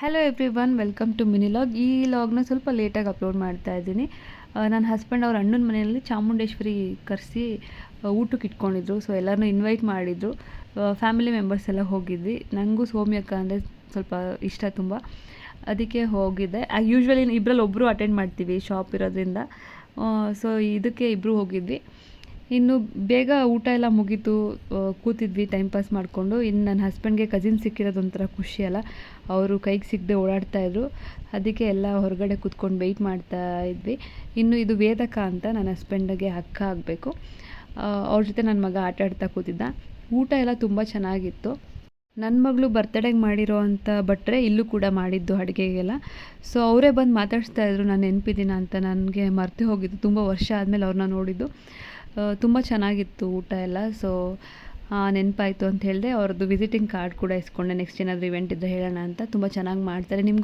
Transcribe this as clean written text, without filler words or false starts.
Hello everyone, welcome to mini vlog. ಈ ಲಾಗ್ನ ಸ್ವಲ್ಪ ಲೇಟಾಗಿ ಅಪ್ಲೋಡ್ ಮಾಡ್ತಾ ಇದ್ದೀನಿ. ನನ್ನ ಹಸ್ಬೆಂಡ್ ಅವ್ರ ಅಣ್ಣನ ಮನೆಯಲ್ಲಿ ಚಾಮುಂಡೇಶ್ವರಿ ಕರೆಸಿ ಊಟಕ್ಕೆ ಇಟ್ಕೊಂಡಿದ್ರು. ಸೊ ಎಲ್ಲರನ್ನೂ ಇನ್ವೈಟ್ ಮಾಡಿದರು. ಫ್ಯಾಮಿಲಿ ಮೆಂಬರ್ಸ್ ಎಲ್ಲ ಹೋಗಿದ್ವಿ. ನನಗೂ ಸೌಮ್ಯಕ್ಕ ಅಂದರೆ ಸ್ವಲ್ಪ ಇಷ್ಟ ತುಂಬ, ಅದಕ್ಕೆ ಹೋಗಿದ್ದೆ. ಯೂಶ್ವಲಿ ಇಬ್ಬರಲ್ಲಿ ಒಬ್ಬರು ಅಟೆಂಡ್ ಮಾಡ್ತೀವಿ, ಶಾಪ್ ಇರೋದ್ರಿಂದ. ಸೊ ಇದಕ್ಕೆ ಇಬ್ಬರು ಹೋಗಿದ್ವಿ. ಇನ್ನು ಬೇಗ ಊಟ ಎಲ್ಲ ಮುಗೀತು, ಕೂತಿದ್ವಿ ಟೈಮ್ ಪಾಸ್ ಮಾಡಿಕೊಂಡು. ಇನ್ನು ನನ್ನ ಹಸ್ಬೆಂಡ್ಗೆ ಕಸಿನ್ ಸಿಕ್ಕಿರೋದು ಒಂಥರ ಖುಷಿ ಅಲ್ಲ, ಅವರು ಕೈಗೆ ಸಿಗದೆ ಓಡಾಡ್ತಾಯಿದ್ರು. ಅದಕ್ಕೆ ಎಲ್ಲ ಹೊರಗಡೆ ಕೂತ್ಕೊಂಡು ವೆಯ್ಟ್ ಮಾಡ್ತಾ ಇದ್ವಿ. ಇನ್ನು ಇದು ವೇದಕ ಅಂತ ನನ್ನ ಹಸ್ಬೆಂಡಿಗೆ ಅಕ್ಕ ಆಗಬೇಕು. ಅವ್ರ ಜೊತೆ ನನ್ನ ಮಗ ಆಟ ಆಡ್ತಾ ಕೂತಿದ್ದ. ಊಟ ಎಲ್ಲ ತುಂಬ ಚೆನ್ನಾಗಿತ್ತು. ನನ್ನ ಮಗಳು ಬರ್ತಡೇಗೆ ಮಾಡಿರೋ ಅಂಥ ಭಟ್ರೆ ಇಲ್ಲೂ ಕೂಡ ಮಾಡಿದ್ದು ಅಡುಗೆಗೆಲ್ಲ. ಸೊ ಅವರೇ ಬಂದು ಮಾತಾಡಿಸ್ತಾ ಇದ್ರು, ನಾನು ನೆನಪಿದ್ದೀನ ಅಂತ. ನನಗೆ ಮರೆತು ಹೋಗಿದ್ದು, ತುಂಬ ವರ್ಷ ಆದಮೇಲೆ ಅವ್ರನ್ನ ನೋಡಿದ್ದು. ತುಂಬ ಚೆನ್ನಾಗಿತ್ತು ಊಟ ಎಲ್ಲ. ಸೊ ನೆನಪಾಯಿತು ಅಂತ ಹೇಳಿದೆ. ಅವ್ರದ್ದು ವಿಸಿಟಿಂಗ್ ಕಾರ್ಡ್ ಕೂಡ ಇಸ್ಕೊಂಡೆ, ನೆಕ್ಸ್ಟ್ ಏನಾದರೂ ಇವೆಂಟ್ ಇದ್ದರೆ ಹೇಳೋಣ ಅಂತ. ತುಂಬ ಚೆನ್ನಾಗಿ ಮಾಡ್ತಾರೆ. ನಿಮ್ಗೆ